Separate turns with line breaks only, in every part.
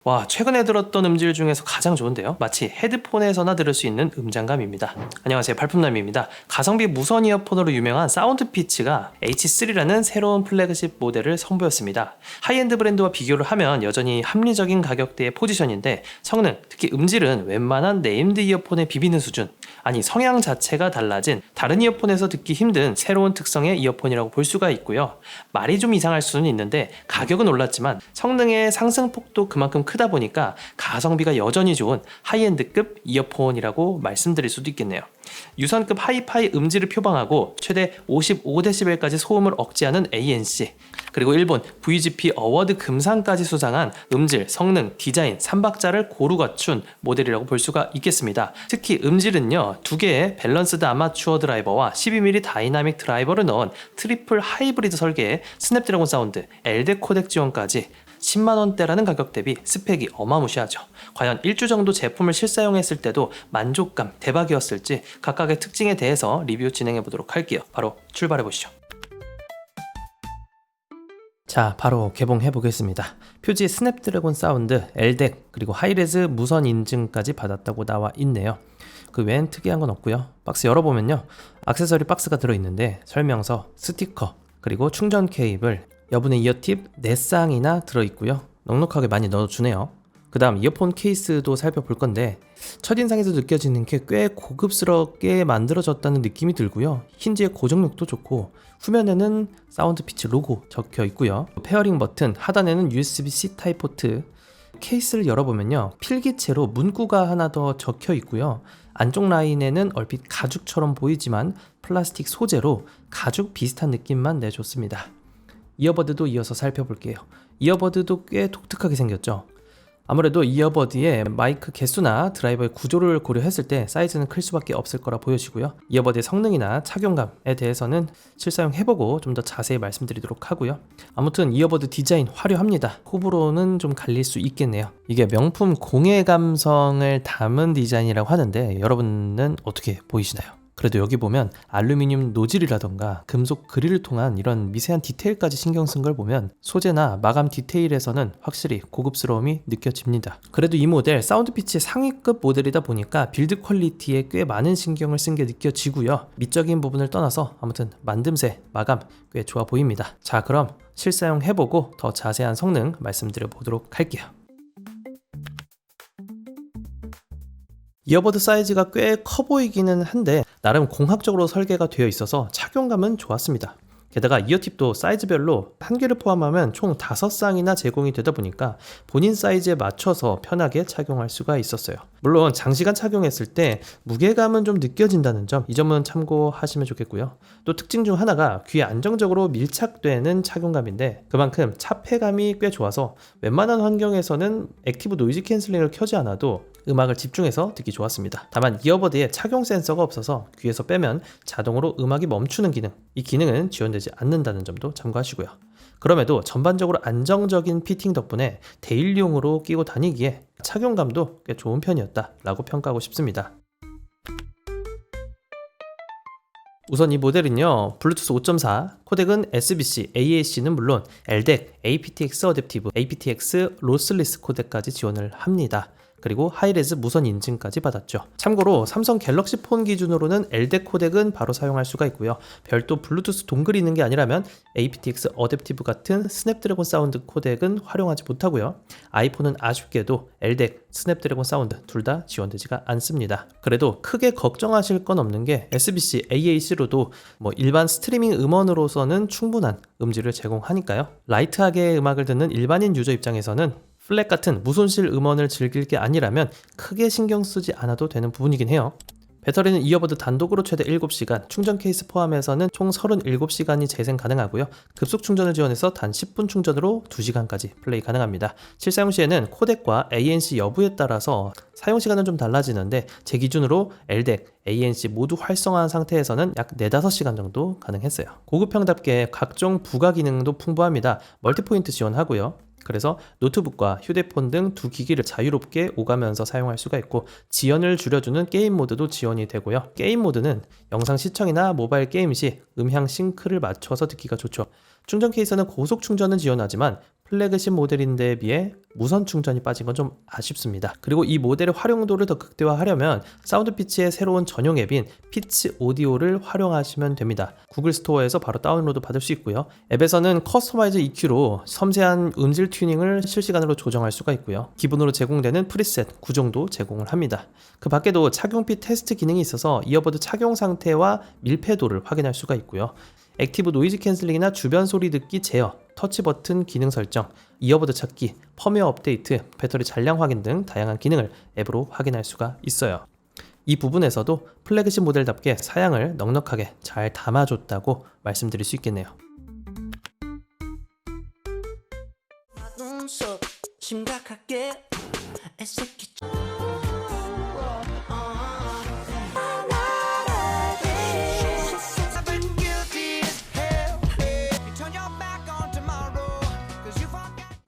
와, 최근에 들었던 음질 중에서 가장 좋은데요. 마치 헤드폰에서나 들을 수 있는 음장감입니다. 안녕하세요, 발품남입니다. 가성비 무선 이어폰으로 유명한 사운드피치가 H3라는 새로운 플래그십 모델을 선보였습니다. 하이엔드 브랜드와 비교를 하면 여전히 합리적인 가격대의 포지션인데 성능, 특히 음질은 웬만한 네임드 이어폰에 비비는 수준. 아니, 성향 자체가 달라진 다른 이어폰에서 듣기 힘든 새로운 특성의 이어폰이라고 볼 수가 있고요. 말이 좀 이상할 수는 있는데 가격은 올랐지만 성능의 상승폭도 그만큼 크다 보니까 가성비가 여전히 좋은 하이엔드급 이어폰이라고 말씀드릴 수도 있겠네요. 유선급 하이파이 음질을 표방하고 최대 55dB까지 소음을 억제하는 ANC, 그리고 일본 VGP 어워드 금상까지 수상한 음질, 성능, 디자인 3박자를 고루 갖춘 모델이라고 볼 수가 있겠습니다. 특히 음질은요, 두 개의 밸런스드 아마추어 드라이버와 12mm 다이나믹 드라이버를 넣은 트리플 하이브리드 설계의 스냅드래곤 사운드, LDAC 코덱 지원까지 10만원대라는 가격 대비 스펙이 어마무시하죠. 과연 1주 정도 제품을 실사용했을 때도 만족감 대박이었을지 각각의 특징에 대해서 리뷰 진행해 보도록 할게요. 바로 출발해 보시죠. 자, 바로 개봉해 보겠습니다. 표지 스냅드래곤 사운드, LDAC, 그리고 하이레즈 무선 인증까지 받았다고 나와 있네요. 그 외엔 특이한 건 없고요. 박스 열어보면요, 액세서리 박스가 들어있는데 설명서, 스티커, 그리고 충전 케이블, 여분의 이어팁 4쌍이나 들어있고요. 넉넉하게 많이 넣어주네요. 그 다음 이어폰 케이스도 살펴볼 건데 첫인상에서 느껴지는 게 꽤 고급스럽게 만들어졌다는 느낌이 들고요. 힌지의 고정력도 좋고 후면에는 사운드피치 로고 적혀 있고요. 페어링 버튼, 하단에는 USB-C 타입 포트. 케이스를 열어보면요, 필기체로 문구가 하나 더 적혀 있고요. 안쪽 라인에는 얼핏 가죽처럼 보이지만 플라스틱 소재로 가죽 비슷한 느낌만 내줬습니다. 이어버드도 이어서 살펴볼게요. 이어버드도 꽤 독특하게 생겼죠. 아무래도 이어버드의 마이크 개수나 드라이버의 구조를 고려했을 때 사이즈는 클 수밖에 없을 거라 보여지고요. 이어버드의 성능이나 착용감에 대해서는 실사용해보고 좀 더 자세히 말씀드리도록 하고요. 아무튼 이어버드 디자인 화려합니다. 호불호는 좀 갈릴 수 있겠네요. 이게 명품 공예 감성을 담은 디자인이라고 하는데 여러분은 어떻게 보이시나요? 그래도 여기 보면 알루미늄 노즐이라던가 금속 그릴을 통한 이런 미세한 디테일까지 신경 쓴 걸 보면 소재나 마감 디테일에서는 확실히 고급스러움이 느껴집니다. 그래도 이 모델 사운드피치 상위급 모델이다 보니까 빌드 퀄리티에 꽤 많은 신경을 쓴 게 느껴지고요. 미적인 부분을 떠나서 아무튼 만듦새, 마감 꽤 좋아 보입니다. 자, 그럼 실사용 해보고 더 자세한 성능 말씀드려 보도록 할게요. 이어버드 사이즈가 꽤 커 보이기는 한데 나름 공학적으로 설계가 되어 있어서 착용감은 좋았습니다. 게다가 이어팁도 사이즈별로 한 개를 포함하면 총 5쌍이나 제공이 되다 보니까 본인 사이즈에 맞춰서 편하게 착용할 수가 있었어요. 물론 장시간 착용했을 때 무게감은 좀 느껴진다는 점, 이 점은 참고하시면 좋겠고요. 또 특징 중 하나가 귀에 안정적으로 밀착되는 착용감인데 그만큼 차폐감이 꽤 좋아서 웬만한 환경에서는 액티브 노이즈 캔슬링을 켜지 않아도 음악을 집중해서 듣기 좋았습니다. 다만 이어버드에 착용 센서가 없어서 귀에서 빼면 자동으로 음악이 멈추는 기능, 이 기능은 지원되지 않는다는 점도 참고하시고요. 그럼에도 전반적으로 안정적인 피팅 덕분에 데일리용으로 끼고 다니기에 착용감도 꽤 좋은 편이었다라고 평가하고 싶습니다. 우선 이 모델은요, 블루투스 5.4, 코덱은 SBC, AAC는 물론 LDAC, aptX 어댑티브, aptX 로스리스 코덱까지 지원을 합니다. 그리고 하이레즈 무선 인증까지 받았죠. 참고로 삼성 갤럭시 폰 기준으로는 LDAC 코덱은 바로 사용할 수가 있고요. 별도 블루투스 동글이 있는 게 아니라면 aptX 어댑티브 같은 스냅드래곤 사운드 코덱은 활용하지 못하고요. 아이폰은 아쉽게도 LDAC, 스냅드래곤 사운드 둘 다 지원되지가 않습니다. 그래도 크게 걱정하실 건 없는 게 SBC, AAC로도 일반 스트리밍 음원으로서는 충분한 음질을 제공하니까요. 라이트하게 음악을 듣는 일반인 유저 입장에서는 플랫 같은 무손실 음원을 즐길 게 아니라면 크게 신경 쓰지 않아도 되는 부분이긴 해요. 배터리는 이어버드 단독으로 최대 7시간, 충전 케이스 포함해서는 총 37시간이 재생 가능하고요. 급속 충전을 지원해서 단 10분 충전으로 2시간까지 플레이 가능합니다. 실사용 시에는 코덱과 ANC 여부에 따라서 사용 시간은 좀 달라지는데 제 기준으로 LDAC, ANC 모두 활성화한 상태에서는 약 4-5시간 정도 가능했어요. 고급형답게 각종 부가 기능도 풍부합니다. 멀티포인트 지원하고요. 그래서 노트북과 휴대폰 등 두 기기를 자유롭게 오가면서 사용할 수가 있고 지연을 줄여주는 게임 모드도 지원이 되고요. 게임 모드는 영상 시청이나 모바일 게임 시 음향 싱크를 맞춰서 듣기가 좋죠. 충전 케이스는 고속 충전은 지원하지만 플래그십 모델인데에 비해 무선 충전이 빠진 건 좀 아쉽습니다. 그리고 이 모델의 활용도를 더 극대화하려면 사운드 피치의 새로운 전용 앱인 피치 오디오를 활용하시면 됩니다. 구글 스토어에서 바로 다운로드 받을 수 있고요. 앱에서는 커스터마이즈 EQ로 섬세한 음질 튜닝을 실시간으로 조정할 수가 있고요. 기본으로 제공되는 프리셋 9종도 제공을 합니다. 그 밖에도 착용피 테스트 기능이 있어서 이어버드 착용 상태와 밀폐도를 확인할 수가 있고요. 액티브 노이즈 캔슬링이나 주변 소리 듣기 제어, 터치 버튼 기능 설정, 이어버드 찾기, 펌웨어 업데이트, 배터리 잔량 확인 등 다양한 기능을 앱으로 확인할 수가 있어요. 이 부분에서도 플래그십 모델답게 사양을 넉넉하게 잘 담아줬다고 말씀드릴 수 있겠네요. 심각하게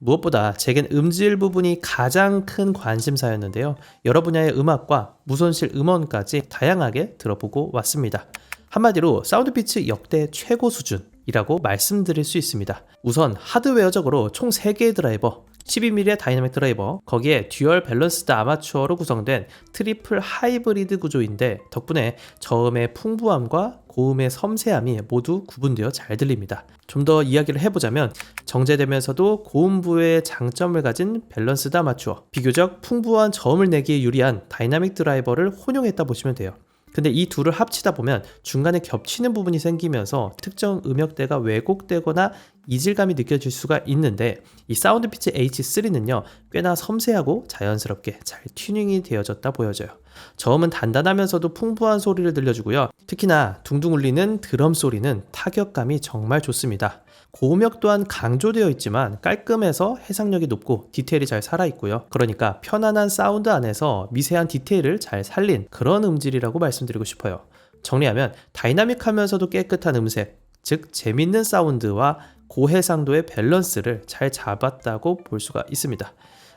무엇보다 제겐 음질 부분이 가장 큰 관심사였는데요. 여러 분야의 음악과 무손실 음원까지 다양하게 들어보고 왔습니다. 한마디로 사운드 피치 역대 최고 수준이라고 말씀드릴 수 있습니다. 우선 하드웨어적으로 총 3개의 드라이버, 12mm의 다이나믹 드라이버, 거기에 듀얼 밸런스드 아마추어로 구성된 트리플 하이브리드 구조인데 덕분에 저음의 풍부함과 고음의 섬세함이 모두 구분되어 잘 들립니다. 좀 더 이야기를 해보자면 정제되면서도 고음부의 장점을 가진 밸런스드 아마추어, 비교적 풍부한 저음을 내기에 유리한 다이나믹 드라이버를 혼용했다 보시면 돼요. 근데 이 둘을 합치다 보면 중간에 겹치는 부분이 생기면서 특정 음역대가 왜곡되거나 이질감이 느껴질 수가 있는데 이 사운드 피치 H3는요 꽤나 섬세하고 자연스럽게 잘 튜닝이 되어졌다 보여져요. 저음은 단단하면서도 풍부한 소리를 들려주고요. 특히나 둥둥 울리는 드럼 소리는 타격감이 정말 좋습니다. 고음역 또한 강조되어 있지만 깔끔해서 해상력이 높고 디테일이 잘 살아있고요. 그러니까 편안한 사운드 안에서 미세한 디테일을 잘 살린 그런 음질이라고 말씀드리고 싶어요. 정리하면 다이나믹하면서도 깨끗한 음색, 즉 재밌는 사운드와 고해상도의 밸런스를 잘 잡았다고 볼 수가 있습니다.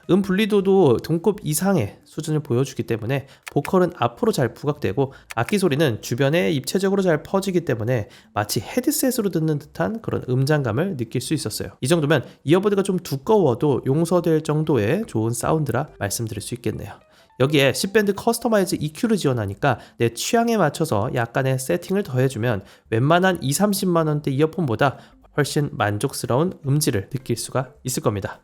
분리도도 동급 이상의 수준을 보여주기 때문에 보컬은 앞으로 잘 부각되고 악기 소리는 주변에 입체적으로 잘 퍼지기 때문에 마치 헤드셋으로 듣는 듯한 그런 음장감을 느낄 수 있었어요. 이 정도면 이어버드가 좀 두꺼워도 용서될 정도의 좋은 사운드라 말씀드릴 수 있겠네요. 여기에 10밴드 커스터마이즈 EQ를 지원하니까 내 취향에 맞춰서 약간의 세팅을 더해주면 웬만한 20-30만원대 이어폰보다 훨씬 만족스러운 음질을 느낄 수가 있을 겁니다.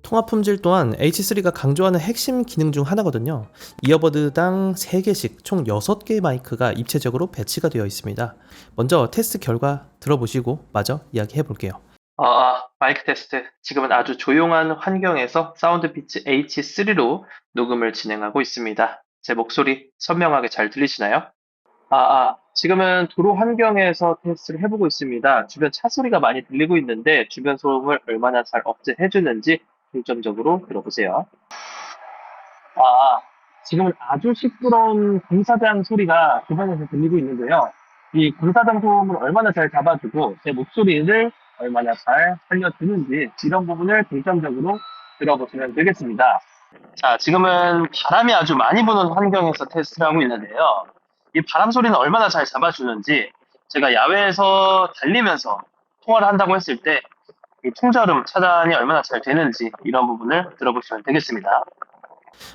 통화 품질 또한 H3가 강조하는 핵심 기능 중 하나거든요. 이어버드당 3개씩 총 6개의 마이크가 입체적으로 배치가 되어 있습니다. 먼저 테스트 결과 들어보시고 마저 이야기해 볼게요. 마이크 테스트. 지금은 아주 조용한 환경에서 사운드 피치 H3로 녹음을 진행하고 있습니다. 제 목소리 선명하게 잘 들리시나요? 지금은 도로 환경에서 테스트를 해보고 있습니다. 주변 차 소리가 많이 들리고 있는데 주변 소음을 얼마나 잘 억제해주는지 중점적으로 들어보세요. 지금은 아주 시끄러운 공사장 소리가 주변에서 들리고 있는데요. 이 공사장 소음을 얼마나 잘 잡아주고 제 목소리를 얼마나 잘 살려주는지 이런 부분을 중점적으로 들어보시면 되겠습니다. 자, 지금은 바람이 아주 많이 부는 환경에서 테스트를 하고 있는데요. 이 바람 소리는 얼마나 잘 잡아주는지 제가 야외에서 달리면서 통화를 한다고 했을 때 이 통저음 차단이 얼마나 잘 되는지 이런 부분을 들어보시면 되겠습니다.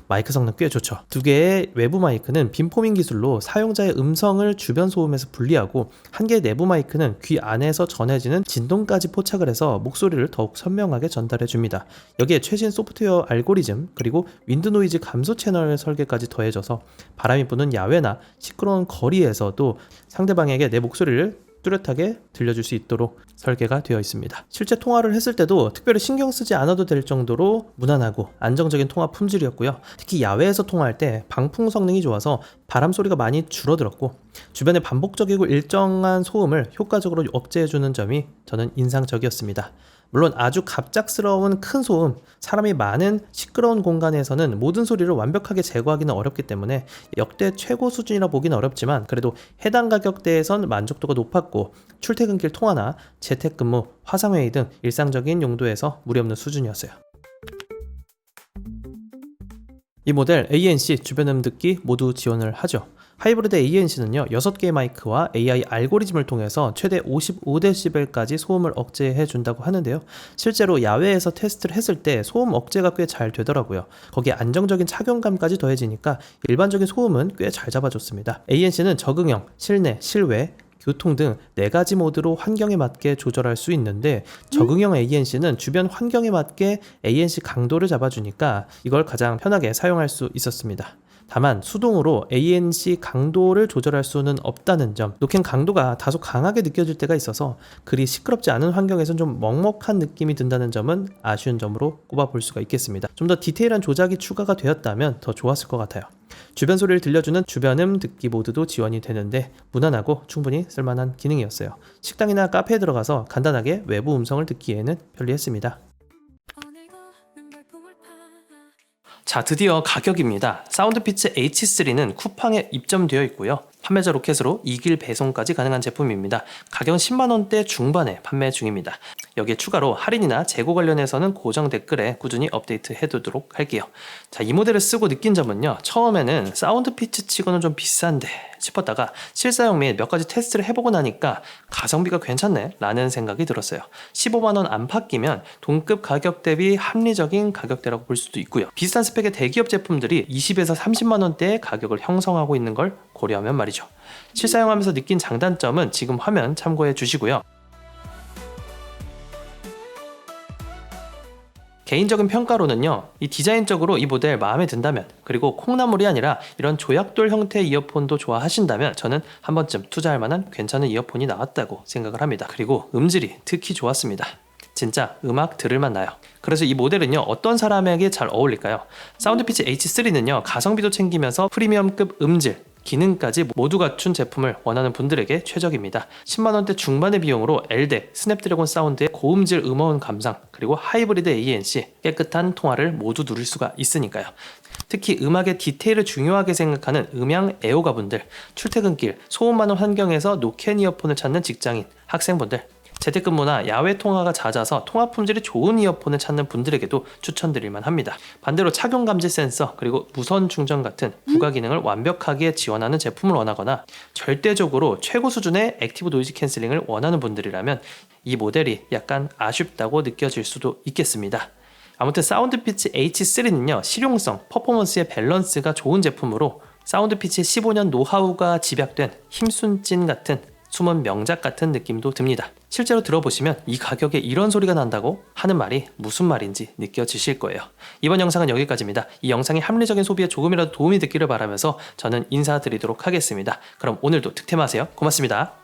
마이크 성능 꽤 좋죠. 2개의 외부 마이크는 빔포밍 기술로 사용자의 음성을 주변 소음에서 분리하고 1개의 내부 마이크는 귀 안에서 전해지는 진동까지 포착을 해서 목소리를 더욱 선명하게 전달해 줍니다. 여기에 최신 소프트웨어 알고리즘 그리고 윈드 노이즈 감소 채널 설계까지 더해져서 바람이 부는 야외나 시끄러운 거리에서도 상대방에게 내 목소리를 뚜렷하게 들려줄 수 있도록 설계가 되어 있습니다. 실제 통화를 했을 때도 특별히 신경 쓰지 않아도 될 정도로 무난하고 안정적인 통화 품질이었고요. 특히 야외에서 통화할 때 방풍 성능이 좋아서 바람 소리가 많이 줄어들었고 주변의 반복적이고 일정한 소음을 효과적으로 억제해주는 점이 저는 인상적이었습니다. 물론 아주 갑작스러운 큰 소음, 사람이 많은 시끄러운 공간에서는 모든 소리를 완벽하게 제거하기는 어렵기 때문에 역대 최고 수준이라 보기는 어렵지만 그래도 해당 가격대에선 만족도가 높았고 출퇴근길 통화나 재택근무, 화상회의 등 일상적인 용도에서 무리없는 수준이었어요. 이 모델 ANC 주변음 듣기 모두 지원을 하죠. 하이브리드 ANC는요 6개의 마이크와 AI 알고리즘을 통해서 최대 55dB까지 소음을 억제해 준다고 하는데요. 실제로 야외에서 테스트를 했을 때 소음 억제가 꽤 잘 되더라고요. 거기에 안정적인 착용감까지 더해지니까 일반적인 소음은 꽤 잘 잡아줬습니다. ANC는 적응형, 실내, 실외, 교통 등 4가지 모드로 환경에 맞게 조절할 수 있는데 적응형 ANC는 주변 환경에 맞게 ANC 강도를 잡아주니까 이걸 가장 편하게 사용할 수 있었습니다. 다만 수동으로 ANC 강도를 조절할 수는 없다는 점, 노캔 강도가 다소 강하게 느껴질 때가 있어서 그리 시끄럽지 않은 환경에선 좀 먹먹한 느낌이 든다는 점은 아쉬운 점으로 꼽아볼 수가 있겠습니다. 좀 더 디테일한 조작이 추가가 되었다면 더 좋았을 것 같아요. 주변 소리를 들려주는 주변음 듣기 모드도 지원이 되는데 무난하고 충분히 쓸만한 기능이었어요. 식당이나 카페에 들어가서 간단하게 외부 음성을 듣기에는 편리했습니다. 자, 드디어 가격입니다. 사운드피치 H3는 쿠팡에 입점되어 있고요. 판매자 로켓으로 2길 배송까지 가능한 제품입니다. 가격은 10만원대 중반에 판매 중입니다. 여기에 추가로 할인이나 재고 관련해서는 고정 댓글에 꾸준히 업데이트 해두도록 할게요. 자, 이 모델을 쓰고 느낀 점은요. 처음에는 사운드피치 치고는 좀 비싼데 싶었다가 실사용 및 몇 가지 테스트를 해보고 나니까 가성비가 괜찮네 라는 생각이 들었어요. 15만원 안팎이면 동급 가격 대비 합리적인 가격대라고 볼 수도 있고요. 비슷한 스펙의 대기업 제품들이 20에서 30만원대의 가격을 형성하고 있는 걸 고려하면 말이죠. 실사용하면서 느낀 장단점은 지금 화면 참고해 주시고요. 개인적인 평가로는요, 이 디자인적으로 이 모델 마음에 든다면, 그리고 콩나물이 아니라 이런 조약돌 형태의 이어폰도 좋아하신다면 저는 한 번쯤 투자할 만한 괜찮은 이어폰이 나왔다고 생각을 합니다. 그리고 음질이 특히 좋았습니다. 진짜 음악 들을만 나요. 그래서 이 모델은요 어떤 사람에게 잘 어울릴까요? 사운드피치 H3는요 가성비도 챙기면서 프리미엄급 음질, 기능까지 모두 갖춘 제품을 원하는 분들에게 최적입니다. 10만원대 중반의 비용으로 엘덱, 스냅드래곤 사운드의 고음질 음원 감상, 그리고 하이브리드 ANC, 깨끗한 통화를 모두 누릴 수가 있으니까요. 특히 음악의 디테일을 중요하게 생각하는 음향 애호가분들, 출퇴근길, 소음 많은 환경에서 노캔 이어폰을 찾는 직장인, 학생분들, 재택근무나 야외 통화가 잦아서 통화 품질이 좋은 이어폰을 찾는 분들에게도 추천드릴만 합니다. 반대로 착용 감지 센서 그리고 무선 충전 같은 부가 기능을 완벽하게 지원하는 제품을 원하거나 절대적으로 최고 수준의 액티브 노이즈 캔슬링을 원하는 분들이라면 이 모델이 약간 아쉽다고 느껴질 수도 있겠습니다. 아무튼 사운드피치 H3는요 실용성, 퍼포먼스의 밸런스가 좋은 제품으로 사운드피치의 15년 노하우가 집약된 힘순찐 같은 숨은 명작 같은 느낌도 듭니다. 실제로 들어보시면 이 가격에 이런 소리가 난다고 하는 말이 무슨 말인지 느껴지실 거예요. 이번 영상은 여기까지입니다. 이 영상이 합리적인 소비에 조금이라도 도움이 됐기를 바라면서 저는 인사드리도록 하겠습니다. 그럼 오늘도 득템하세요. 고맙습니다.